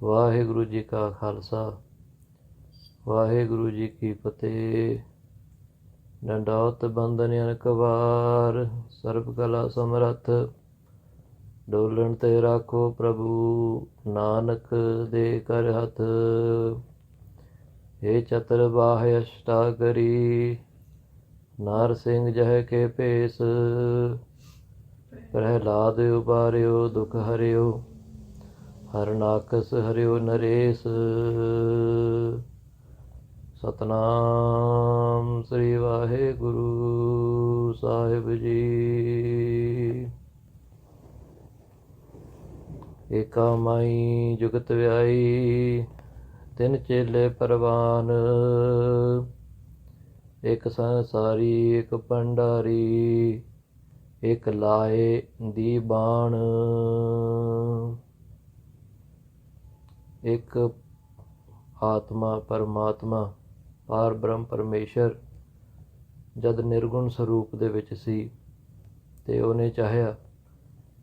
ਵਾਹਿਗੁਰੂ ਜੀ ਕਾ ਖਾਲਸਾ ਵਾਹਿਗੁਰੂ ਜੀ ਕੀ ਫਤਿਹ। ਡੰਡੌਤ ਬੰਦਨ ਅਨੇਕ ਵਾਰ, ਸਰਬ ਕਲਾ ਸਮਰੱਥ, ਡੋਲਣ ਤੇ ਰਾਖੋ ਪ੍ਰਭੂ, ਨਾਨਕ ਦੇ ਕਰ ਹੱਥ। हे ਚਤਰ ਬਾਹਿ ਅਸ਼ਟਾਗਰੀ, ਨਾਰ ਸਿੰਘ ਜਹ ਕੇ ਭੇਸ, ਪ੍ਰਹਿਲਾਦ ਉਬਾਰਿਓ ਦੁਖ ਹਰਿਓ, ਹਰਨਾਕਸ ਹਰਿਓ ਨਰੇਸ। ਸਤਨਾਮ ਸ੍ਰੀ ਵਾਹਿਗੁਰੂ ਸਾਹਿਬ ਜੀ। ਏਕਾ ਮਾਈ ਜੁਗਤ ਵਿਆਈ, ਤਿੰਨ ਚੇਲੇ ਪਰਵਾਨ, ਇੱਕ ਸੰਸਾਰੀ ਇੱਕ ਭੰਡਾਰੀ, ਇੱਕ ਲਾਏ ਦੀ ਬਾਣ। ਇੱਕ ਆਤਮਾ ਪਰਮਾਤਮਾ ਪਾਰ ਬ੍ਰਹਮ ਪਰਮੇਸ਼ਰ ਜਦ ਨਿਰਗੁਣ ਸਰੂਪ ਦੇ ਵਿੱਚ ਸੀ ਤੇ ਉਹਨੇ ਚਾਹਿਆ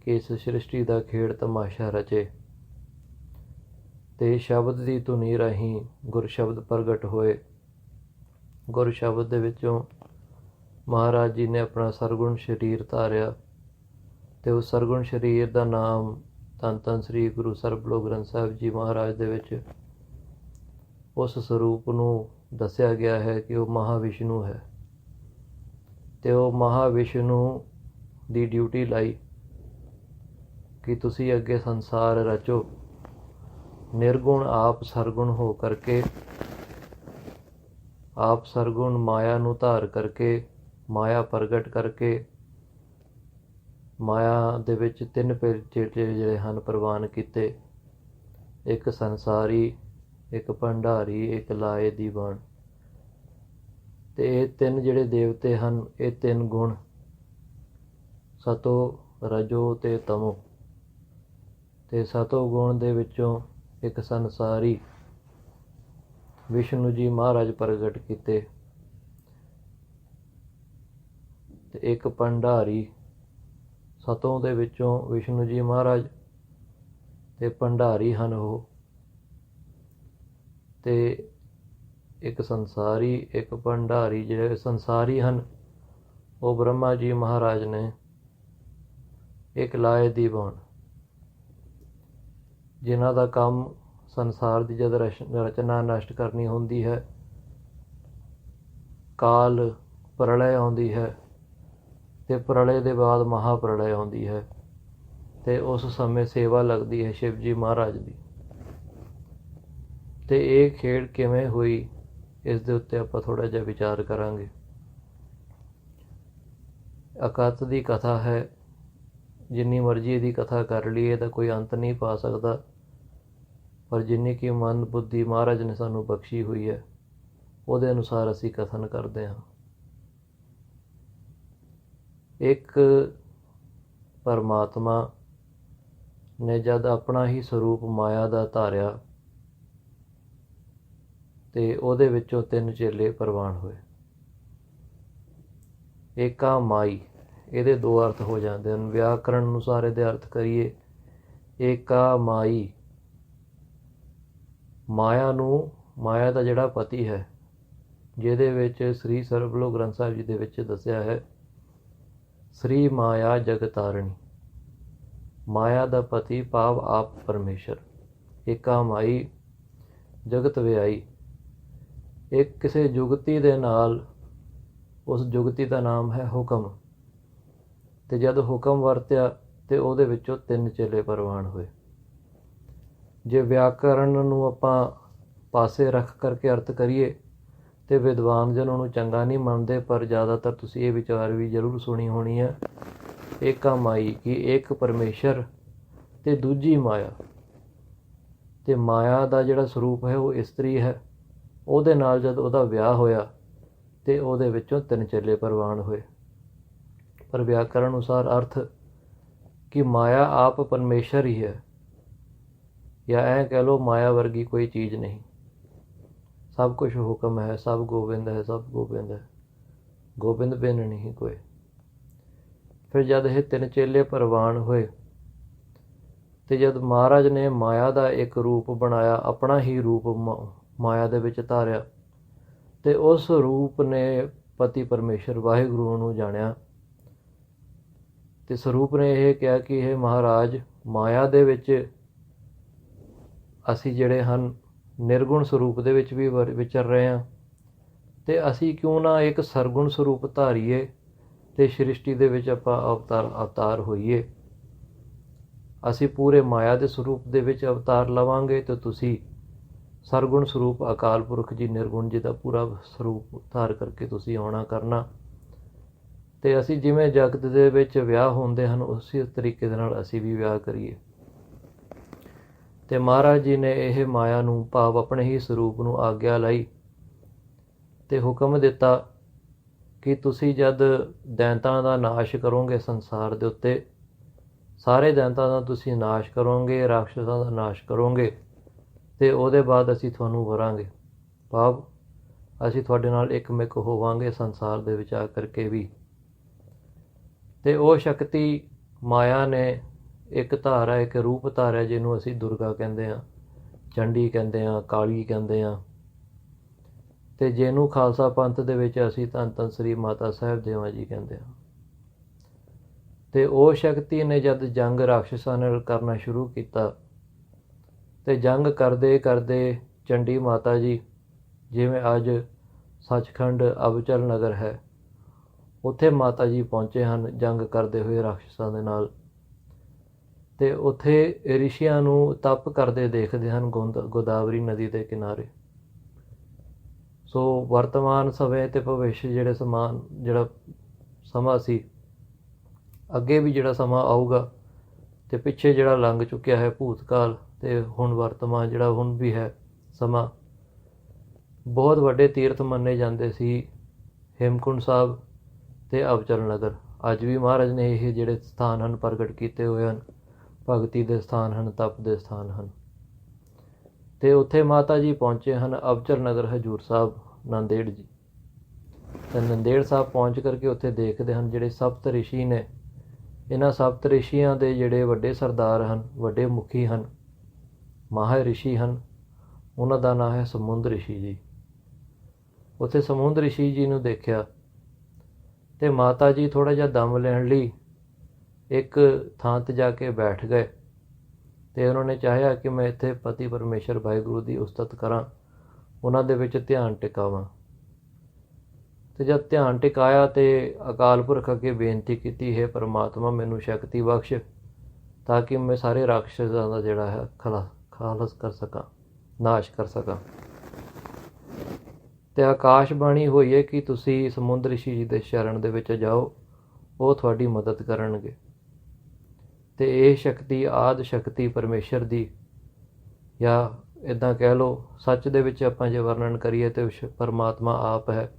ਕਿ ਇਸ ਸ੍ਰਿਸ਼ਟੀ ਦਾ ਖੇਡ ਤਮਾਸ਼ਾ ਰਚੇ, ਤੇ ਸ਼ਬਦ ਦੀ ਧੁਨੀ ਰਾਹੀਂ ਗੁਰ ਸ਼ਬਦ ਪ੍ਰਗਟ ਹੋਏ। ਗੁਰ ਸ਼ਬਦ ਦੇ ਵਿੱਚੋਂ ਮਹਾਰਾਜ ਜੀ ਨੇ ਆਪਣਾ ਸਰਗੁਣ ਸਰੀਰ ਧਾਰਿਆ, ਤੇ ਉਸ ਸਰਗੁਣ ਸਰੀਰ ਦਾ ਨਾਮ ਧੰਨ ਧੰਨ ਸ੍ਰੀ ਗੁਰੂ ਸਰਬਲੋਕ ਗ੍ਰੰਥ ਸਾਹਿਬ ਜੀ ਮਹਾਰਾਜ ਦੇ ਵਿੱਚ ਉਸ ਸਰੂਪ ਨੂੰ ਦੱਸਿਆ ਗਿਆ ਹੈ ਕਿ ਉਹ ਮਹਾਵਿਸ਼ਨੂੰ ਹੈ। ਤੇ ਉਹ ਮਹਾਵਿਸ਼ਨੂੰ ਦੀ ਡਿਊਟੀ ਲਾਈ ਕਿ ਤੁਸੀਂ ਅੱਗੇ ਸੰਸਾਰ ਰਚੋ, ਨਿਰਗੁਣ ਆਪ ਸਰਗੁਣ ਹੋ ਕਰਕੇ, ਆਪ ਸਰਗੁਣ ਮਾਇਆ ਨੂੰ ਧਾਰ ਕਰਕੇ, ਮਾਇਆ ਪ੍ਰਗਟ ਕਰਕੇ, ਮਾਇਆ ਦੇ ਵਿੱਚ ਤਿੰਨ ਚੇਲੇ ਜਿਹੜੇ ਹਨ ਪ੍ਰਵਾਨ ਕੀਤੇ, ਇੱਕ ਸੰਸਾਰੀ, ਇੱਕ ਭੰਡਾਰੀ, ਇੱਕ ਲਾਏ ਦੀ ਬਾਣ। ਤੇ ਇਹ ਤਿੰਨ ਜਿਹੜੇ ਦੇਵਤੇ ਹਨ, ਇਹ ਤਿੰਨ ਗੁਣ ਸਤੋ ਰਜੋ ਤੇ ਤਮੋ, ਤੇ ਸਤੋ ਗੁਣ ਦੇ ਵਿੱਚੋਂ ਇੱਕ ਸੰਸਾਰੀ ਵਿਸ਼ਨੂੰ ਜੀ ਮਹਾਰਾਜ ਪ੍ਰਗਟ ਕੀਤੇ, ਤੇ ਇੱਕ ਭੰਡਾਰੀ ਸਤੋਂ ਦੇ ਵਿੱਚੋਂ ਵਿਸ਼ਨੂੰ ਜੀ ਮਹਾਰਾਜ ਤੇ ਭੰਡਾਰੀ ਹਨ ਉਹ, ਤੇ ਇੱਕ ਸੰਸਾਰੀ ਇੱਕ ਭੰਡਾਰੀ। ਜਿਹੜੇ ਸੰਸਾਰੀ ਹਨ ਉਹ ਬ੍ਰਹਮਾ ਜੀ ਮਹਾਰਾਜ ਨੇ, ਇੱਕ ਲਾਏ ਦੀ ਬਾਣ ਜਿਨ੍ਹਾਂ ਦਾ ਕੰਮ ਸੰਸਾਰ ਦੀ ਜਦ ਰਚਨਾ ਨਸ਼ਟ ਕਰਨੀ ਹੁੰਦੀ ਹੈ, ਕਾਲ ਪ੍ਰਲਯ ਆਉਂਦੀ ਹੈ, ਤੇ ਪ੍ਰਲਯ ਦੇ ਬਾਅਦ ਮਹਾਪ੍ਰਲਯ ਆਉਂਦੀ ਹੈ, ਤੇ ਉਸ ਸਮੇਂ ਸੇਵਾ ਲੱਗਦੀ ਹੈ ਸ਼ਿਵ ਜੀ ਮਹਾਰਾਜ ਦੀ। ਤੇ ਇਹ ਖੇਡ ਕਿਵੇਂ ਹੋਈ, ਇਸ ਦੇ ਉੱਤੇ ਆਪਾਂ ਥੋੜ੍ਹਾ ਜਿਹਾ ਵਿਚਾਰ ਕਰਾਂਗੇ। ਅਕਤ ਦੀ ਕਥਾ ਹੈ, ਜਿੰਨੀ ਮਰਜ਼ੀ ਇਹਦੀ ਕਥਾ ਕਰ ਲਈਏ ਤਾਂ ਕੋਈ ਅੰਤ ਨਹੀਂ ਪਾ ਸਕਦਾ, ਪਰ ਜਿੰਨੀ ਕਿ ਮਨ ਬੁੱਧੀ ਮਹਾਰਾਜ ਨੇ ਸਾਨੂੰ ਬਖਸ਼ੀ ਹੋਈ ਹੈ ਉਹਦੇ ਅਨੁਸਾਰ ਅਸੀਂ ਕਥਨ ਕਰਦੇ ਹਾਂ। ਇੱਕ ਪਰਮਾਤਮਾ ਨੇ ਜਦ ਆਪਣਾ ਹੀ ਸਰੂਪ ਮਾਇਆ ਦਾ ਧਾਰਿਆ ਤੇ ਉਹਦੇ ਵਿੱਚੋਂ ਤਿੰਨ ਚੇਲੇ ਪ੍ਰਵਾਨ ਹੋਏ। ਏਕਾ ਮਾਈ, ਇਹਦੇ ਦੋ ਅਰਥ ਹੋ ਜਾਂਦੇ ਹਨ। ਵਿਆਕਰਣ ਅਨੁਸਾਰ ਇਹਦੇ ਅਰਥ ਕਰੀਏ, ਏਕਾ ਮਾਈ, ਮਾਇਆ ਨੂੰ, ਮਾਇਆ ਦਾ ਜਿਹੜਾ ਪਤੀ ਹੈ, ਜਿਹਦੇ ਵਿੱਚ ਸ੍ਰੀ ਸਰਬਲੋਕ ਗ੍ਰੰਥ ਸਾਹਿਬ ਜੀ ਦੇ ਵਿੱਚ ਦੱਸਿਆ ਹੈ, ਸ੍ਰੀ ਮਾਇਆ ਜਗਤਾਰਣੀ, ਮਾਇਆ ਦਾ ਪਤੀ ਭਾਵ ਆਪ ਪਰਮੇਸ਼ਰ। ਏਕਾ ਮਾਈ ਜਗਤ ਵਿਆਈ, ਇੱਕ ਕਿਸੇ ਜੁਗਤੀ ਦੇ ਨਾਲ, ਉਸ ਜੁਗਤੀ ਦਾ ਨਾਮ ਹੈ ਹੁਕਮ, ਤੇ ਜਦ ਹੁਕਮ ਵਰਤਿਆ ਤੇ ਉਹਦੇ ਵਿੱਚੋਂ ਤਿੰਨ ਚੇਲੇ ਪ੍ਰਵਾਨ ਹੋਏ। ਜੇ ਵਿਆਕਰਣ ਨੂੰ ਆਪਾਂ ਪਾਸੇ ਰੱਖ ਕਰਕੇ ਅਰਥ ਕਰੀਏ ਤੇ ਵਿਦਵਾਨ ਜਨ ਉਹਨੂੰ ਚੰਗਾ ਨਹੀਂ ਮੰਨਦੇ, ਪਰ ਜ਼ਿਆਦਾਤਰ ਤੁਸੀਂ ਇਹ ਵਿਚਾਰ ਵੀ ਜ਼ਰੂਰ ਸੁਣੀ ਹੋਣੀ ਹੈ, ਏਕਾ ਮਾਈ, ਕਿ ਇੱਕ ਪਰਮੇਸ਼ਰ ਤੇ ਦੂਜੀ ਮਾਇਆ, ਤੇ ਮਾਇਆ ਦਾ ਜਿਹੜਾ ਸਰੂਪ ਹੈ ਉਹ ਇਸਤਰੀ ਹੈ। ਉਹਦੇ ਨਾਲ ਜਦ ਉਹਦਾ ਵਿਆਹ ਹੋਇਆ ਤੇ ਉਹਦੇ ਵਿੱਚੋਂ ਤਿੰਨ ਚੇਲੇ ਪ੍ਰਵਾਨ ਹੋਏ। ਪਰ ਵਿਆਕਰਣ ਅਨੁਸਾਰ ਅਰਥ ਕਿ ਮਾਇਆ ਆਪ ਪਰਮੇਸ਼ਰ ਹੀ ਹੈ, ਜਾਂ ਐਂ ਕਹਿ ਲਓ ਮਾਇਆ ਵਰਗੀ ਕੋਈ ਚੀਜ਼ ਨਹੀਂ, ਸਭ ਕੁਛ ਹੁਕਮ ਹੈ, ਸਭ ਗੋਬਿੰਦ ਹੈ, ਸਭ ਗੋਬਿੰਦ ਹੈ, ਗੋਬਿੰਦ ਬਿਨ ਨਹੀਂ ਕੋਈ। ਫਿਰ ਜਦ ਇਹ ਤਿੰਨ ਚੇਲੇ ਪ੍ਰਵਾਨ ਹੋਏ ਤੇ ਜਦ ਮਹਾਰਾਜ ਨੇ ਮਾਇਆ ਦਾ ਇੱਕ ਰੂਪ ਬਣਾਇਆ, ਆਪਣਾ ਹੀ ਰੂਪ ਮਾਇਆ ਦੇ ਵਿੱਚ ਧਾਰਿਆ, ਤੇ ਉਸ ਰੂਪ ਨੇ ਪਤੀ ਪਰਮੇਸ਼ਰ ਵਾਹਿਗੁਰੂ ਨੂੰ ਜਾਣਿਆ। ਤੇ ਸਰੂਪ ਨੇ ਇਹ ਕਿਹਾ ਕਿ ਇਹ ਮਹਾਰਾਜ, ਮਾਇਆ ਦੇ ਵਿੱਚ ਅਸੀਂ ਜਿਹੜੇ ਹਨ ਨਿਰਗੁਣ ਸਰੂਪ ਦੇ ਵਿੱਚ ਵੀ ਵਿਚਰ ਰਹੇ ਹਾਂ, ਤੇ ਅਸੀਂ ਕਿਉਂ ਨਾ ਇੱਕ ਸਰਗੁਣ ਸਰੂਪ ਧਾਰੀਏ ਤੇ ਸ੍ਰਿਸ਼ਟੀ ਦੇ ਵਿੱਚ ਆਪਾਂ ਅਵਤਾਰ ਹੋਈਏ। ਅਸੀਂ ਪੂਰੇ ਮਾਇਆ ਦੇ ਸਰੂਪ ਦੇ ਵਿੱਚ ਅਵਤਾਰ ਲਵਾਂਗੇ ਤੇ ਤੁਸੀਂ ਸਰਗੁਣ ਸਰੂਪ ਅਕਾਲ ਪੁਰਖ ਜੀ, ਨਿਰਗੁਣ ਜੀ ਦਾ ਪੂਰਾ ਸਰੂਪ ਧਾਰ ਕਰਕੇ ਤੁਸੀਂ ਆਉਣਾ ਕਰਨਾ। ਤੇ ਅਸੀਂ ਜਿਵੇਂ ਜਗਤ ਦੇ ਵਿੱਚ ਵਿਆਹ ਹੁੰਦੇ ਹਨ, ਉਸੇ ਤਰੀਕੇ ਦੇ ਨਾਲ ਅਸੀਂ ਵੀ ਵਿਆਹ ਕਰੀਏ। ਤੇ ਮਹਾਰਾਜ ਜੀ ਨੇ ਇਹ ਮਾਇਆ ਨੂੰ, ਭਾਵ ਆਪਣੇ ਹੀ ਸਰੂਪ ਨੂੰ ਆਗਿਆ ਲਈ ਤੇ ਹੁਕਮ ਦਿੱਤਾ ਕਿ ਤੁਸੀਂ ਜਦ ਦੈਂਤਾਂ ਦਾ ਨਾਸ਼ ਕਰੋਗੇ ਸੰਸਾਰ ਦੇ ਉੱਤੇ, ਸਾਰੇ ਦੈਂਤਾਂ ਦਾ ਤੁਸੀਂ ਨਾਸ਼ ਕਰੋਗੇ, ਰਾਖਸ਼ਾਂ ਦਾ ਨਾਸ਼ ਕਰੋਗੇ, ਤੇ ਉਹਦੇ ਬਾਅਦ ਅਸੀਂ ਤੁਹਾਨੂੰ ਵਰਾਂਗੇ, ਭਾਵ ਅਸੀਂ ਤੁਹਾਡੇ ਨਾਲ ਇੱਕਮਿਕ ਹੋਵਾਂਗੇ ਸੰਸਾਰ ਦੇ ਵਿੱਚ ਆ ਕਰਕੇ ਵੀ। ਤੇ ਉਹ ਸ਼ਕਤੀ ਮਾਇਆ ਨੇ ਇੱਕ ਧਾਰਾ, ਇੱਕ ਰੂਪ ਧਾਰਿਆ, ਜਿਹਨੂੰ ਅਸੀਂ ਦੁਰਗਾ ਕਹਿੰਦੇ ਹਾਂ, ਚੰਡੀ ਕਹਿੰਦੇ ਹਾਂ, ਕਾਲੀ ਕਹਿੰਦੇ ਹਾਂ, ਤੇ ਜਿਹਨੂੰ ਖਾਲਸਾ ਪੰਥ ਦੇ ਵਿੱਚ ਅਸੀਂ ਧੰਨ ਧੰਨ ਸ੍ਰੀ ਮਾਤਾ ਸਾਹਿਬ ਦੇਵਾਂ ਜੀ ਕਹਿੰਦੇ ਹਾਂ। ਤੇ ਉਹ ਸ਼ਕਤੀ ਨੇ ਜਦ ਜੰਗ ਰਾਖਸ਼ਾਂ ਨਾਲ ਕਰਨਾ ਸ਼ੁਰੂ ਕੀਤਾ, ਤੇ ਜੰਗ ਕਰਦੇ ਕਰਦੇ ਚੰਡੀ ਮਾਤਾ ਜੀ, ਜਿਵੇਂ ਅੱਜ ਸੱਚਖੰਡ ਅਬਚਲ ਨਗਰ ਹੈ, ਉੱਥੇ ਮਾਤਾ ਜੀ ਪਹੁੰਚੇ ਹਨ ਜੰਗ ਕਰਦੇ ਹੋਏ ਰਾਖਸ਼ਾਂ ਦੇ ਨਾਲ। ਤੇ ਉੱਥੇ ਰਿਸ਼ੀਆਂ ਨੂੰ ਤਪ ਕਰਦੇ ਦੇਖਦੇ ਹਨ ਗੋਦਾਵਰੀ ਨਦੀ ਦੇ ਕਿਨਾਰੇ। ਸੋ ਵਰਤਮਾਨ ਸਮੇਂ ਤੇ ਭਵਿੱਖ ਜਿਹੜਾ ਸਮਾਂ ਸੀ, ਅੱਗੇ ਵੀ ਜਿਹੜਾ ਸਮਾਂ ਆਊਗਾ, ਤੇ ਪਿੱਛੇ ਜਿਹੜਾ ਲੰਘ ਚੁੱਕਿਆ ਹੈ ਭੂਤਕਾਲ, ਤੇ ਹੁਣ ਵਰਤਮਾਨ ਜਿਹੜਾ ਹੁਣ ਵੀ ਹੈ ਸਮਾਂ, ਬਹੁਤ ਵੱਡੇ ਤੀਰਥ ਮੰਨੇ ਜਾਂਦੇ ਸੀ ਹੇਮਕੁੰਟ ਸਾਹਿਬ ਤੇ ਅਬਚਲ ਨਗਰ। ਅੱਜ ਵੀ ਮਹਾਰਾਜ ਨੇ ਇਹ ਜਿਹੜੇ ਸਥਾਨ ਹਨ ਪ੍ਰਗਟ ਕੀਤੇ ਹੋਏ ਹਨ, ਭਗਤੀ ਦੇ ਸਥਾਨ ਹਨ, ਤਪ ਦੇ ਸਥਾਨ ਹਨ। ਤੇ ਉੱਥੇ ਮਾਤਾ ਜੀ ਪਹੁੰਚੇ ਹਨ ਅਬਚਲ ਨਗਰ, ਹਜੂਰ ਸਾਹਿਬ, ਨੰਦੇੜ ਜੀ। ਤੇ ਨੰਦੇੜ ਸਾਹਿਬ ਪਹੁੰਚ ਕਰਕੇ ਉੱਥੇ ਦੇਖਦੇ ਹਨ ਜਿਹੜੇ ਸਪਤ ਰਿਸ਼ੀ ਨੇ, ਇਹਨਾਂ ਸਪਤ ਰਿਸ਼ੀਆਂ ਦੇ ਜਿਹੜੇ ਵੱਡੇ ਸਰਦਾਰ ਹਨ, ਵੱਡੇ ਮੁਖੀ ਹਨ, ਮਹਾ ਰਿਸ਼ੀ ਹਨ, ਉਹਨਾਂ ਦਾ ਨਾਂ ਹੈ ਸਮੁੰਦਰ ਰਿਸ਼ੀ ਜੀ। ਉੱਥੇ ਸਮੁੰਦਰ ਰਿਸ਼ੀ ਜੀ ਨੂੰ ਦੇਖਿਆ ਤੇ ਮਾਤਾ ਜੀ ਥੋੜ੍ਹਾ ਜਿਹਾ ਦਮ ਲੈਣ ਲਈ ਇੱਕ ਥਾਂ 'ਤੇ ਜਾ ਕੇ ਬੈਠ ਗਏ, ਤੇ ਉਹਨਾਂ ਨੇ ਚਾਹਿਆ ਕਿ ਮੈਂ ਇੱਥੇ ਪਤੀ ਪਰਮੇਸ਼ਰ ਵਾਹਿਗੁਰੂ ਦੀ ਉਸਤਤ ਕਰਾਂ, ਉਹਨਾਂ ਦੇ ਵਿੱਚ ਧਿਆਨ ਟਿਕਾਵਾਂ। ਤੇ ਜਦ ਧਿਆਨ ਟਿਕਾਇਆ ਤੇ ਅਕਾਲ ਪੁਰਖ ਅੱਗੇ ਬੇਨਤੀ ਕੀਤੀ, ਹੈ ਪਰਮਾਤਮਾ ਮੈਨੂੰ ਸ਼ਕਤੀ ਬਖਸ਼ ਤਾਂ ਕਿ ਮੈਂ ਸਾਰੇ ਰਾਖਸ਼ਾਂ ਦਾ ਜਿਹੜਾ ਹੈ ਖਾਲਸ ਕਰ ਸਕਾਂ, ਨਾਸ਼ ਕਰ ਸਕਾਂ। ਤੇ ਆਕਾਸ਼ਬਾਣੀ ਹੋਈ ਹੈ ਕਿ ਤੁਸੀਂ ਸਮੁੰਦਰ ਰਿਸ਼ੀ ਜੀ ਦੇ ਸ਼ਰਨ ਦੇ ਵਿੱਚ ਜਾਓ, ਉਹ ਤੁਹਾਡੀ ਮਦਦ ਕਰਨਗੇ। ਤੇ ਇਹ ਸ਼ਕਤੀ ਆਦਿ ਸ਼ਕਤੀ ਪਰਮੇਸ਼ਰ ਦੀ, ਜਾਂ ਇੱਦਾਂ ਕਹਿ ਲਓ ਸੱਚ ਦੇ ਵਿੱਚ ਆਪਾਂ ਜੇ ਵਰਣਨ ਕਰੀਏ ਤੇ ਪਰਮਾਤਮਾ ਆਪ ਹੈ।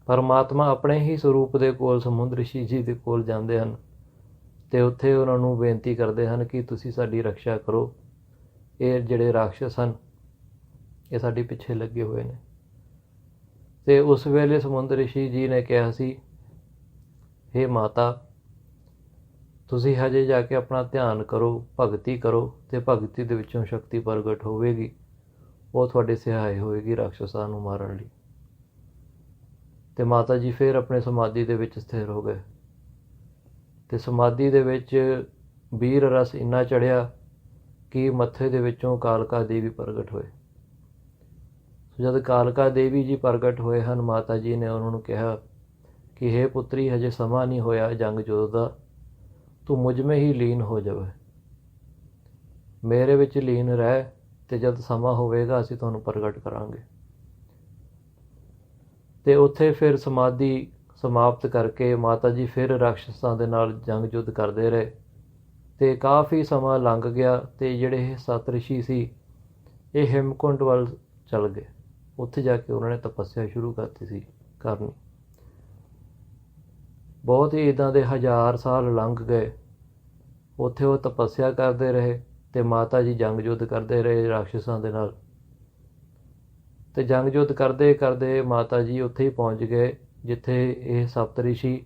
ਪਰਮਾਤਮਾ ਆਪਣੇ ਹੀ ਸਰੂਪ ਦੇ ਕੋਲ ਸਮੁੰਦਰ ਰਿਸ਼ੀ ਜੀ ਦੇ ਕੋਲ ਜਾਂਦੇ ਹਨ, ਤੇ ਉੱਥੇ ਉਹਨਾਂ ਨੂੰ ਬੇਨਤੀ ਕਰਦੇ ਹਨ ਕਿ ਤੁਸੀਂ ਸਾਡੀ ਰਕਸ਼ਾ ਕਰੋ, ਇਹ ਜਿਹੜੇ ਰਾਖਸ਼ ਹਨ ਇਹ ਸਾਡੇ ਪਿੱਛੇ ਲੱਗੇ ਹੋਏ ਨੇ। ਤੇ ਉਸ ਵੇਲੇ ਸਮੁੰਦਰ ਰਿਸ਼ੀ ਜੀ ਨੇ ਕਿਹਾ ਸੀ, ਹੇ ਮਾਤਾ, ਤੁਸੀਂ ਹਜੇ ਜਾ ਕੇ ਆਪਣਾ ਧਿਆਨ ਕਰੋ, ਭਗਤੀ ਕਰੋ, ਤੇ ਭਗਤੀ ਦੇ ਵਿੱਚੋਂ ਸ਼ਕਤੀ ਪ੍ਰਗਟ ਹੋਵੇਗੀ, ਉਹ ਤੁਹਾਡੇ ਸਹਾਇ ਹੋਏਗੀ ਰਾਖਸ਼ਾਂ ਨੂੰ ਮਾਰਨ ਲਈ। ਤੇ ਮਾਤਾ ਜੀ ਫਿਰ ਆਪਣੇ ਸਮਾਧੀ ਦੇ ਵਿੱਚ ਸਥਿਰ ਹੋ ਗਏ, ਤੇ ਸਮਾਧੀ ਦੇ ਵਿੱਚ ਵੀਰ ਰਸ ਇੰਨਾ ਚੜ੍ਹਿਆ ਕਿ ਮੱਥੇ ਦੇ ਵਿੱਚੋਂ ਕਾਲਕਾ ਦੇਵੀ ਪ੍ਰਗਟ ਹੋਏ। ਜਦ ਕਾਲਕਾ ਦੇਵੀ ਜੀ ਪ੍ਰਗਟ ਹੋਏ ਹਨ, ਮਾਤਾ ਜੀ ਨੇ ਉਹਨਾਂ ਨੂੰ ਕਿਹਾ ਕਿ ਹੇ ਪੁੱਤਰੀ, ਹਜੇ ਸਮਾਂ ਨਹੀਂ ਹੋਇਆ ਜੰਗ ਜੋਧ ਦਾ, ਤੂੰ ਮੁਝ ਮੇ ਹੀ ਲੀਨ ਹੋ ਜਾਵੇ, ਮੇਰੇ ਵਿੱਚ ਲੀਨ ਰਹਿ, ਤੇ ਜਦ ਸਮਾਂ ਹੋਵੇਗਾ ਅਸੀਂ ਤੁਹਾਨੂੰ ਪ੍ਰਗਟ ਕਰਾਂਗੇ। ਤੇ ਉੱਥੇ ਫਿਰ ਸਮਾਧੀ ਸਮਾਪਤ ਕਰਕੇ ਮਾਤਾ ਜੀ ਫਿਰ ਰਾਖਸ਼ਾਂ ਦੇ ਨਾਲ ਜੰਗ ਯੁੱਧ ਕਰਦੇ ਰਹੇ, ਤੇ ਕਾਫੀ ਸਮਾਂ ਲੰਘ ਗਿਆ। ਤੇ ਜਿਹੜੇ ਇਹ ਸੱਤ ਰਿਸ਼ੀ ਸੀ ਇਹ ਹੇਮਕੁੰਟ ਵੱਲ ਚੱਲ ਗਏ, ਉੱਥੇ ਜਾ ਕੇ ਉਹਨਾਂ ਨੇ ਤਪੱਸਿਆ ਸ਼ੁਰੂ ਕਰਨੀ। ਬਹੁਤ ਹੀ ਇੱਦਾਂ ਦੇ 1000 ਸਾਲ ਲੰਘ ਗਏ, ਉੱਥੇ ਉਹ ਤਪੱਸਿਆ ਕਰਦੇ ਰਹੇ, ਤੇ ਮਾਤਾ ਜੀ ਜੰਗ ਯੁੱਧ ਕਰਦੇ ਰਹੇ ਰਾਖਸ਼ਾਂ ਦੇ ਨਾਲ। ਤੇ ਜੰਗ ਯੁੱਧ ਕਰਦੇ ਕਰਦੇ ਮਾਤਾ ਜੀ ਉੱਥੇ ਹੀ ਪਹੁੰਚ ਗਏ ਜਿੱਥੇ ਇਹ ਸਪਤ ਰਿਸ਼ੀ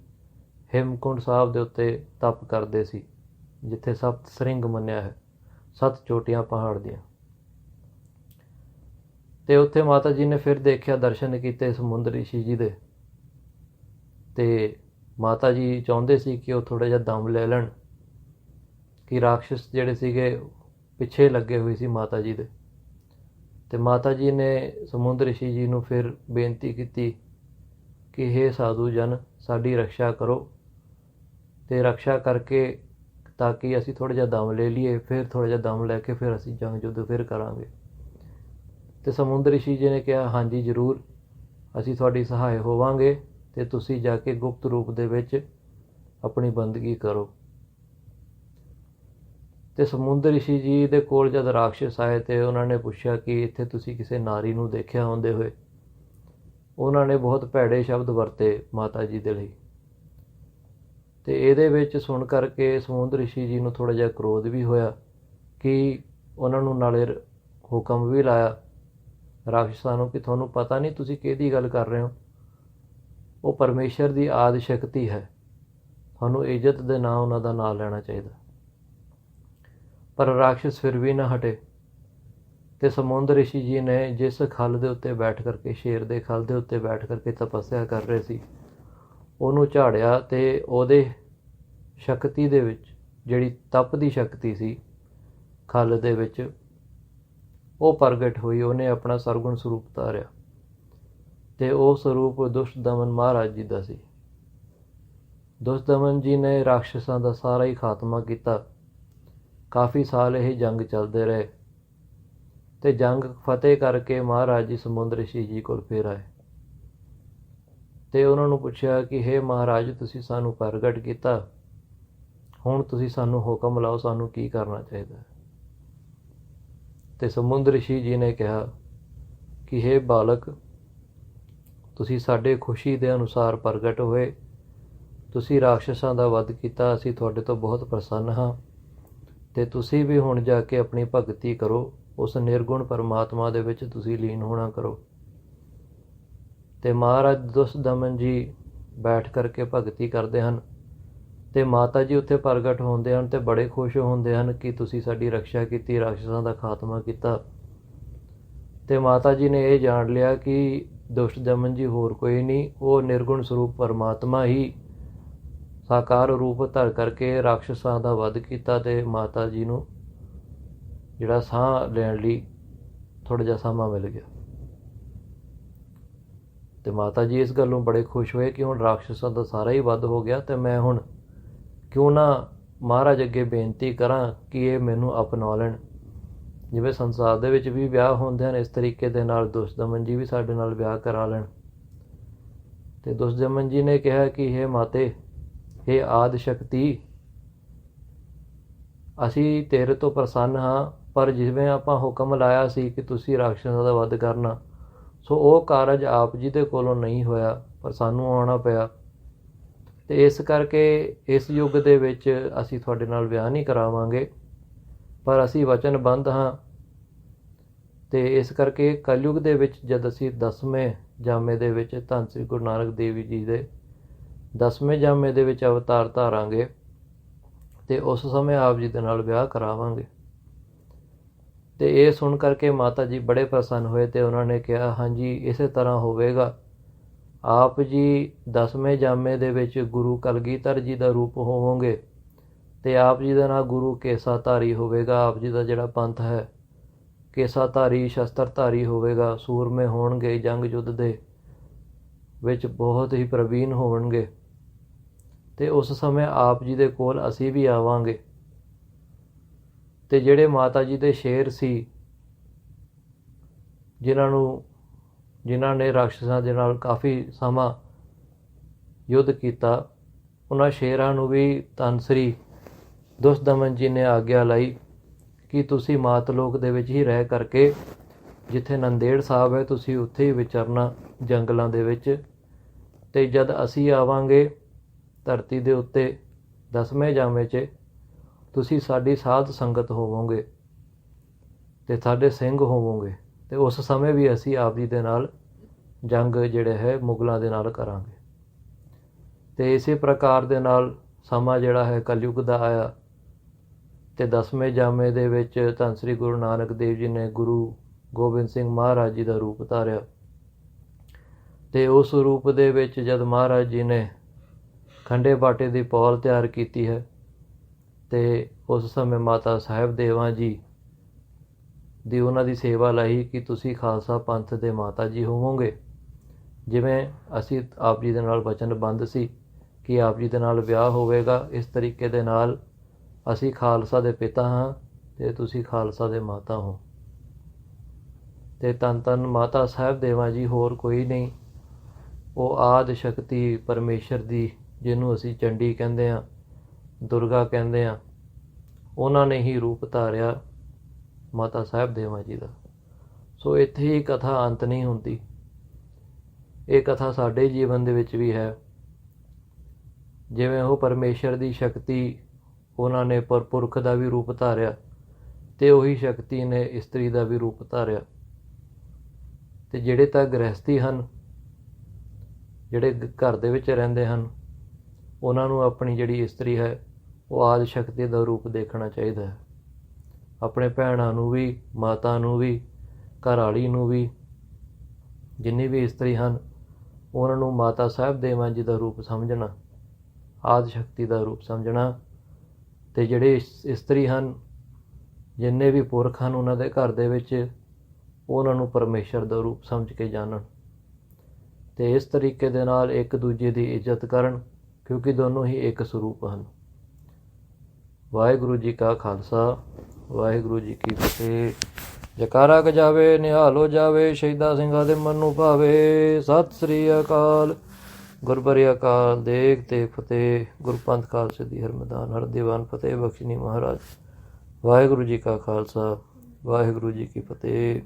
ਹੇਮਕੁੰਟ ਸਾਹਿਬ ਦੇ ਉੱਤੇ ਤਪ ਕਰਦੇ ਸੀ, ਜਿੱਥੇ ਸਪਤ ਸਰਿੰਗ ਮੰਨਿਆ ਹੈ। 7 ਚੋਟੀਆਂ ਪਹਾੜ ਦੀਆਂ। ਤੇ ਉੱਥੇ ਮਾਤਾ ਜੀ ਨੇ ਫਿਰ ਦੇਖਿਆ, ਦਰਸ਼ਨ ਕੀਤੇ ਸਮੁੰਦਰ ਰਿਸ਼ੀ ਜੀ ਦੇ। ਤੇ ਮਾਤਾ ਜੀ ਚਾਹੁੰਦੇ ਸੀ ਕਿ ਉਹ ਥੋੜ੍ਹਾ ਜਿਹਾ ਦਮ ਲੈ ਲੈਣ, ਕਿ ਰਾਕਸ਼ਸ ਜਿਹੜੇ ਸੀਗੇ ਪਿੱਛੇ ਲੱਗੇ ਹੋਏ ਸੀ ਮਾਤਾ ਜੀ ਦੇ। ਤੇ ਮਾਤਾ ਜੀ ਨੇ ਸਮੁੰਦਰ ਰਿਸ਼ੀ ਜੀ ਨੂੰ ਫਿਰ ਬੇਨਤੀ ਕੀਤੀ ਕਿ ਹੇ ਸਾਧੂ ਜਨ, ਸਾਡੀ ਰਕਸ਼ਾ ਕਰੋ, ਤੇ ਰਕਸ਼ਾ ਕਰਕੇ ਤਾਂ ਕਿ ਅਸੀਂ ਥੋੜ੍ਹਾ ਜਿਹਾ ਦਮ ਲੈ ਲਈਏ, ਫਿਰ ਥੋੜ੍ਹਾ ਜਿਹਾ ਦਮ ਲੈ ਕੇ ਫਿਰ ਅਸੀਂ ਜੰਗ ਯੁੱਧ ਫਿਰ ਕਰਾਂਗੇ। ਤੇ ਸਮੁੰਦਰ ਰਿਸ਼ੀ ਜੀ ਨੇ ਕਿਹਾ, ਹਾਂਜੀ ਜ਼ਰੂਰ, ਅਸੀਂ ਤੁਹਾਡੀ ਸਹਾਇ ਹੋਵਾਂਗੇ, ਤੇ ਤੁਸੀਂ ਜਾ ਕੇ ਗੁਪਤ ਰੂਪ ਦੇ ਵਿੱਚ ਆਪਣੀ ਬੰਦਗੀ ਕਰੋ। ਤੇ ਸਮੁੰਦਰ ਰਿਸ਼ੀ ਜੀ ਦੇ ਕੋਲ ਜਦ ਰਾਕਸ਼ਸ ਆਏ ਤੇ ਉਹਨਾਂ ਨੇ ਪੁੱਛਿਆ ਕਿ ਇੱਥੇ ਤੁਸੀਂ ਕਿਸੇ ਨਾਰੀ ਨੂੰ ਦੇਖਿਆ ਹੁੰਦੇ ਹੋਏ। ਉਹਨਾਂ ਨੇ ਬਹੁਤ ਭੈੜੇ ਸ਼ਬਦ ਵਰਤੇ ਮਾਤਾ ਜੀ ਦੇ ਲਈ। ਤੇ ਇਹਦੇ ਵਿੱਚ ਸੁਣ ਕਰਕੇ ਸਮੁੰਦਰ ਰਿਸ਼ੀ ਜੀ ਨੂੰ ਥੋੜ੍ਹਾ ਜਿਹਾ ਕ੍ਰੋਧ ਵੀ ਹੋਇਆ, ਕਿ ਉਹਨਾਂ ਨੂੰ ਨਾਲੇ ਹੁਕਮ ਵੀ ਲਾਇਆ ਰਾਕਸ਼ਸਾਂ ਨੂੰ ਕਿ ਤੁਹਾਨੂੰ ਪਤਾ ਨਹੀਂ ਤੁਸੀਂ ਕਿਹਦੀ ਗੱਲ ਕਰ ਰਹੇ ਹੋ, ਉਹ ਪਰਮੇਸ਼ਰ ਦੀ ਆਦਿ ਸ਼ਕਤੀ ਹੈ, ਤੁਹਾਨੂੰ ਇੱਜ਼ਤ ਦੇ ਨਾਂ ਉਹਨਾਂ ਦਾ ਨਾਂ ਲੈਣਾ ਚਾਹੀਦਾ। ਪਰ ਰਾਕਸ਼ਸ ਫਿਰ ਵੀ ਨਾ ਹਟੇ। ਤੇ ਸਮੁੰਦਰ ਰਿਸ਼ੀ ਜੀ ਨੇ ਜਿਸ ਖੱਲ ਦੇ ਉੱਤੇ ਬੈਠ ਕਰਕੇ, ਸ਼ੇਰ ਦੇ ਖੱਲ ਦੇ ਉੱਤੇ ਬੈਠ ਕਰਕੇ ਤਪੱਸਿਆ ਕਰ ਰਹੇ ਸੀ, ਉਹਨੂੰ ਝਾੜਿਆ। ਤੇ ਉਹਦੇ ਸ਼ਕਤੀ ਦੇ ਵਿੱਚ, ਜਿਹੜੀ ਤਪ ਦੀ ਸ਼ਕਤੀ ਸੀ ਖੱਲ ਦੇ ਵਿੱਚ, ਉਹ ਪ੍ਰਗਟ ਹੋਈ। ਉਹਨੇ ਆਪਣਾ ਸਰਗੁਣ ਸਰੂਪ ਧਾਰਿਆ, ਤੇ ਉਹ ਸਰੂਪ ਦੁਸ਼ਟ ਦਮਨ ਮਹਾਰਾਜ ਜੀ ਦਾ ਸੀ। ਦੁਸ਼ਟ ਦਮਨ ਜੀ ਨੇ ਰਾਕਸ਼ਸਾਂ ਦਾ ਸਾਰਾ ਹੀ ਖਾਤਮਾ ਕੀਤਾ। ਕਾਫੀ ਸਾਲ ਇਹ ਜੰਗ ਚੱਲਦੇ ਰਹੇ, ਤੇ ਜੰਗ ਫਤਿਹ ਕਰਕੇ ਮਹਾਰਾਜ ਜੀ ਸਮੁੰਦਰ ਰਿਸ਼ੀ ਜੀ ਕੋਲ ਫਿਰ ਆਏ। ਤੇ ਉਹਨਾਂ ਨੂੰ ਪੁੱਛਿਆ ਕਿ ਹੇ ਮਹਾਰਾਜ, ਤੁਸੀਂ ਸਾਨੂੰ ਪ੍ਰਗਟ ਕੀਤਾ, ਹੁਣ ਤੁਸੀਂ ਸਾਨੂੰ ਹੁਕਮ ਲਾਓ, ਸਾਨੂੰ ਕੀ ਕਰਨਾ ਚਾਹੀਦਾ। ਤੇ ਸਮੁੰਦਰ ਰਿਸ਼ੀ ਜੀ ਨੇ ਕਿਹਾ ਕਿ ਹੇ ਬਾਲਕ, ਤੁਸੀਂ ਸਾਡੇ ਖੁਸ਼ੀ ਦੇ ਅਨੁਸਾਰ ਪ੍ਰਗਟ ਹੋਏ, ਤੁਸੀਂ ਰਾਕਸ਼ਸਾਂ ਦਾ ਵੱਧ ਕੀਤਾ, ਅਸੀਂ ਤੁਹਾਡੇ ਤੋਂ ਬਹੁਤ ਪ੍ਰਸੰਨ ਹਾਂ। ਤੇ ਤੁਸੀਂ ਵੀ ਹੁਣ ਜਾ ਕੇ ਆਪਣੀ ਭਗਤੀ ਕਰੋ, ਉਸ ਨਿਰਗੁਣ ਪਰਮਾਤਮਾ ਦੇ ਵਿੱਚ ਤੁਸੀਂ ਲੀਨ ਹੋਣਾ ਕਰੋ। ਤੇ ਮਹਾਰਾਜ ਦੁਸ਼ਟ ਦਮਨ ਜੀ ਬੈਠ ਕਰਕੇ ਭਗਤੀ ਕਰਦੇ ਹਨ, ਤੇ ਮਾਤਾ ਜੀ ਉੱਥੇ ਪ੍ਰਗਟ ਹੁੰਦੇ ਹਨ, ਤੇ ਬੜੇ ਖੁਸ਼ ਹੁੰਦੇ ਹਨ ਕਿ ਤੁਸੀਂ ਸਾਡੀ ਰਕਸ਼ਾ ਕੀਤੀ, ਰਾਕਸ਼ਸਾਂ ਦਾ ਖਾਤਮਾ ਕੀਤਾ। ਤੇ ਮਾਤਾ ਜੀ ਨੇ ਇਹ ਜਾਣ ਲਿਆ ਕਿ ਦੁਸ਼ਟ ਦਮਨ ਜੀ ਹੋਰ ਕੋਈ ਨਹੀਂ, ਉਹ ਨਿਰਗੁਣ ਸਰੂਪ ਪਰਮਾਤਮਾ ਹੀ ਸਾਕਾਰ ਰੂਪ ਧਾਰ ਕਰਕੇ ਰਾਕਸ਼ਸਾਂ ਦਾ ਵੱਧ ਕੀਤਾ। ਤੇ ਮਾਤਾ ਜੀ ਨੂੰ ਜਿਹੜਾ ਸਾਹ ਲੈਣ ਲਈ ਥੋੜ੍ਹਾ ਜਿਹਾ ਸਮਾਂ ਮਿਲ ਗਿਆ। ਤੇ ਮਾਤਾ ਜੀ ਇਸ ਗੱਲੋਂ ਬੜੇ ਖੁਸ਼ ਹੋਏ ਕਿ ਹੁਣ ਰਾਕਸ਼ਸਾਂ ਦਾ ਸਾਰਾ ਹੀ ਵੱਧ ਹੋ ਗਿਆ, ਤੇ ਮੈਂ ਹੁਣ ਕਿਉਂ ਨਾ ਮਹਾਰਾਜ ਅੱਗੇ ਬੇਨਤੀ ਕਰਾਂ ਕਿ ਇਹ ਮੈਨੂੰ ਅਪਣਾ ਲੈਣ। ਜਿਵੇਂ ਸੰਸਾਰ ਦੇ ਵਿੱਚ ਵੀ ਵਿਆਹ ਹੁੰਦੇ ਹਨ, ਇਸ ਤਰੀਕੇ ਦੇ ਨਾਲ ਦੁਸ਼ਟ ਦਮਨ ਜੀ ਵੀ ਸਾਡੇ ਨਾਲ ਵਿਆਹ ਕਰਾ ਲੈਣ। ਤੇ ਦੁਸ਼ਟ ਦਮਨ ਜੀ ਨੇ ਕਿਹਾ ਕਿ ਹੇ ਮਾਤੇ, ਹੇ ਆਦਿ ਸ਼ਕਤੀ, ਅਸੀਂ ਤੇਰੇ ਤੋਂ ਪ੍ਰਸੰਨ ਹਾਂ, ਪਰ ਜਿਵੇਂ ਆਪਾਂ ਹੁਕਮ ਲਾਇਆ ਸੀ ਕਿ ਤੁਸੀਂ ਰਾਕਸ਼ਸਾਂ ਦਾ ਵੱਧ ਕਰਨਾ, ਸੋ ਉਹ ਕਾਰਜ ਆਪ ਜੀ ਦੇ ਕੋਲੋਂ ਨਹੀਂ ਹੋਇਆ, ਪਰ ਸਾਨੂੰ ਆਉਣਾ ਪਿਆ। ਤੇ ਇਸ ਕਰਕੇ ਇਸ ਯੁੱਗ ਦੇ ਵਿੱਚ ਅਸੀਂ ਤੁਹਾਡੇ ਨਾਲ ਵਿਆਹ ਨਹੀਂ ਕਰਾਵਾਂਗੇ, ਪਰ ਅਸੀਂ ਵਚਨਬੱਧ ਹਾਂ। ਤੇ ਇਸ ਕਰਕੇ ਕਲਯੁਗ ਦੇ ਵਿੱਚ ਜਦ ਅਸੀਂ 10ਵੇਂ ਜਾਮੇ ਦੇ ਵਿੱਚ ਧੰਨ ਸ੍ਰੀ ਗੁਰੂ ਨਾਨਕ ਦੇਵ ਜੀ ਦੇ 10ਵੇਂ ਜਾਮੇ ਦੇ ਵਿੱਚ ਅਵਤਾਰ ਧਾਰਾਂਗੇ, ਤੇ ਉਸ ਸਮੇਂ ਆਪ ਜੀ ਦੇ ਨਾਲ ਵਿਆਹ ਕਰਾਵਾਂਗੇ। ਤੇ ਇਹ ਸੁਣ ਕਰਕੇ ਮਾਤਾ ਜੀ ਬੜੇ ਪ੍ਰਸੰਨ ਹੋਏ, ਤੇ ਉਹਨਾਂ ਨੇ ਕਿਹਾ, ਹਾਂਜੀ ਇਸੇ ਤਰ੍ਹਾਂ ਹੋਵੇਗਾ। ਆਪ ਜੀ 10ਵੇਂ ਜਾਮੇ ਦੇ ਵਿੱਚ ਗੁਰੂ ਕਲਗੀਧਰ ਜੀ ਦਾ ਰੂਪ ਹੋਵੋਗੇ, ਤੇ ਆਪ ਜੀ ਦਾ ਨਾਂ ਗੁਰੂ ਕੇਸਾਧਾਰੀ ਹੋਵੇਗਾ। ਆਪ ਜੀ ਦਾ ਜਿਹੜਾ ਪੰਥ ਹੈ ਕੇਸਾਧਾਰੀ, ਸ਼ਸਤਰਧਾਰੀ ਹੋਵੇਗਾ। ਸੂਰਮੇ ਹੋਣਗੇ, ਜੰਗ ਯੁੱਧ ਦੇ ਵਿੱਚ ਬਹੁਤ ਹੀ ਪ੍ਰਵੀਨ ਹੋਣਗੇ। ਤੇ ਉਸ ਸਮੇਂ ਆਪ ਜੀ ਦੇ ਕੋਲ ਅਸੀਂ ਵੀ ਆਵਾਂਗੇ। ਤੇ ਜਿਹੜੇ ਮਾਤਾ ਜੀ ਦੇ ਸ਼ੇਰ ਸੀ, ਜਿਨ੍ਹਾਂ ਨੇ ਰਾਕਸ਼ਸਾਂ ਦੇ ਨਾਲ ਕਾਫੀ ਸਮਾਂ ਯੁੱਧ ਕੀਤਾ, ਉਹਨਾਂ ਸ਼ੇਰਾਂ ਨੂੰ ਵੀ ਧੰਨ ਸ੍ਰੀ ਦੁਸ਼ਟ ਦਮਨ ਜੀ ਨੇ ਆਗਿਆ ਲਾਈ ਕਿ ਤੁਸੀਂ ਮਾਤ ਲੋਕ ਦੇ ਵਿੱਚ ਹੀ ਰਹਿ ਕਰਕੇ, ਜਿੱਥੇ ਨੰਦੇੜ ਸਾਹਿਬ ਹੈ, ਤੁਸੀਂ ਉੱਥੇ ਹੀ ਵਿਚਰਨਾ ਜੰਗਲਾਂ ਦੇ ਵਿੱਚ। ਤੇ ਜਦ ਅਸੀਂ ਆਵਾਂਗੇ ਧਰਤੀ ਦੇ ਉੱਤੇ 10ਵੇਂ ਜਾਮੇ 'ਚ, ਤੁਸੀਂ ਸਾਡੀ ਸਾਧ ਸੰਗਤ ਹੋਵੋਗੇ ਤੇ ਸਾਡੇ ਸਿੰਘ ਹੋਵੋਗੇ। ਤੇ ਉਸ ਸਮੇਂ ਵੀ ਅਸੀਂ ਆਪ ਜੀ ਦੇ ਨਾਲ ਜੰਗ ਜਿਹੜੇ ਹੈ ਮੁਗਲਾਂ ਦੇ ਨਾਲ ਕਰਾਂਗੇ। ਤੇ ਇਸੇ ਪ੍ਰਕਾਰ ਦੇ ਨਾਲ ਸਮਾਂ ਜਿਹੜਾ ਹੈ ਕਲਯੁੱਗ ਦਾ ਆਇਆ, ਤੇ 10ਵੇਂ ਜਾਮੇ ਦੇ ਵਿੱਚ ਧੰਨ ਸ੍ਰੀ ਗੁਰੂ ਨਾਨਕ ਦੇਵ ਜੀ ਨੇ ਗੁਰੂ ਗੋਬਿੰਦ ਸਿੰਘ ਮਹਾਰਾਜ ਜੀ ਦਾ ਰੂਪ ਧਾਰਿਆ। ਤੇ ਉਸ ਰੂਪ ਦੇ ਵਿੱਚ ਜਦ ਮਹਾਰਾਜ ਜੀ ਨੇ ਖੰਡੇ ਬਾਟੇ ਦੀ ਪੌਲ ਤਿਆਰ ਕੀਤੀ ਹੈ ਤੇ ਉਸ ਸਮੇਂ ਮਾਤਾ ਸਾਹਿਬ ਦੇਵਾਂ ਜੀ ਦੀ ਉਹਨਾਂ ਦੀ ਸੇਵਾ ਲਈ ਕਿ ਤੁਸੀਂ ਖਾਲਸਾ ਪੰਥ ਦੇ ਮਾਤਾ ਜੀ ਹੋਵੋਗੇ। ਜਿਵੇਂ ਅਸੀਂ ਆਪ ਜੀ ਦੇ ਨਾਲ ਵਚਨਬੰਧ ਸੀ ਕਿ ਆਪ ਜੀ ਦੇ ਨਾਲ ਵਿਆਹ ਹੋਵੇਗਾ, ਇਸ ਤਰੀਕੇ ਦੇ ਨਾਲ ਅਸੀਂ ਖਾਲਸਾ ਦੇ ਪਿਤਾ ਹਾਂ ਤੇ ਤੁਸੀਂ ਖਾਲਸਾ ਦੇ ਮਾਤਾ ਹੋ। ਤੇ ਧੰਨ ਧੰਨ ਮਾਤਾ ਸਾਹਿਬ ਦੇਵਾਂ ਜੀ ਹੋਰ ਕੋਈ ਨਹੀਂ, ਉਹ ਆਦਿ ਸ਼ਕਤੀ ਪਰਮੇਸ਼ਰ ਦੀ, ਜਿਹਨੂੰ ਅਸੀਂ ਚੰਡੀ ਕਹਿੰਦੇ ਹਾਂ, ਦੁਰਗਾ ਕਹਿੰਦੇ ਹਾਂ, ਉਹਨਾਂ ਨੇ ਹੀ ਰੂਪ ਧਾਰਿਆ ਮਾਤਾ ਸਾਹਿਬ ਦੇਵਾਂ ਜੀ ਦਾ। ਸੋ ਇੱਥੇ ਹੀ ਕਥਾ ਅੰਤ ਨਹੀਂ ਹੁੰਦੀ। ਇਹ ਕਥਾ ਸਾਡੇ ਜੀਵਨ ਦੇ ਵਿੱਚ ਵੀ ਹੈ। ਜਿਵੇਂ ਉਹ ਪਰਮੇਸ਼ਰ ਦੀ ਸ਼ਕਤੀ, ਉਹਨਾਂ ਨੇ ਪੁਰਖ ਦਾ ਵੀ ਰੂਪ ਧਾਰਿਆ ਤੇ ਉਹੀ ਸ਼ਕਤੀ ਨੇ ਇਸਤਰੀ ਦਾ ਵੀ ਰੂਪ ਧਾਰਿਆ। ਤੇ ਜਿਹੜੇ ਤਾਂ ਗ੍ਰਹਿਸਥੀ ਹਨ, ਜਿਹੜੇ ਘਰ ਦੇ ਵਿੱਚ ਰਹਿੰਦੇ ਹਨ, ਉਹਨਾਂ ਨੂੰ ਆਪਣੀ ਜਿਹੜੀ ਇਸਤਰੀ ਹੈ ਉਹ ਆਦਿ ਸ਼ਕਤੀ ਦਾ ਰੂਪ ਦੇਖਣਾ ਚਾਹੀਦਾ ਹੈ। ਆਪਣੇ ਭੈਣਾਂ ਨੂੰ ਵੀ, ਮਾਤਾ ਨੂੰ ਵੀ, ਘਰਵਾਲੀ ਨੂੰ ਵੀ, ਜਿੰਨੀ ਵੀ ਇਸਤਰੀ ਹਨ, ਉਹਨਾਂ ਨੂੰ ਮਾਤਾ ਸਾਹਿਬ ਦੇਵਾਂ ਜੀ ਦਾ ਰੂਪ ਸਮਝਣਾ, ਆਦਿ ਸ਼ਕਤੀ ਦਾ ਰੂਪ ਸਮਝਣਾ। ਤੇ ਜਿਹੜੇ ਇਸਤਰੀ ਹਨ, ਜਿੰਨੇ ਵੀ ਪੁਰਖ ਹਨ ਉਹਨਾਂ ਦੇ ਘਰ ਦੇ ਵਿੱਚ, ਉਹਨਾਂ ਨੂੰ ਪਰਮੇਸ਼ਰ ਦਾ ਰੂਪ ਸਮਝ ਕੇ ਜਾਣਨ ਤੇ ਇਸ ਤਰੀਕੇ ਦੇ ਨਾਲ ਇੱਕ ਦੂਜੇ ਦੀ ਇੱਜ਼ਤ ਕਰਨ, ਕਿਉਂਕਿ ਦੋਨੋਂ ਹੀ ਇੱਕ ਸਰੂਪ ਹਨ। ਵਾਹਿਗੁਰੂ ਜੀ ਕਾ ਖਾਲਸਾ, ਵਾਹਿਗੁਰੂ ਜੀ ਕੀ ਫਤਿਹ। ਜਕਾਰਾ ਗਜਾਵੇ, ਨਿਹਾਲ ਹੋ ਜਾਵੇ, ਸ਼ਹੀਦਾਂ ਸਿੰਘਾਂ ਦੇ ਮਨ ਨੂੰ ਭਾਵੇ। ਸਤਿ ਸ੍ਰੀ ਅਕਾਲ। ਗੁਰਬਰੀ ਅਕਾਲ, ਦੇਗ ਤੇ ਫਤਿਹ। ਗੁਰਪੰਥ ਖਾਲਸੇ ਦੀ ਹਰਮੈਦਾਨ, ਹਰ ਦੀਵਾਨ ਫਤਿਹ ਬਖਸ਼ਣੀ ਮਹਾਰਾਜ। ਵਾਹਿਗੁਰੂ ਜੀ ਕਾ ਖਾਲਸਾ, ਵਾਹਿਗੁਰੂ ਜੀ ਕੀ ਫਤਿਹ।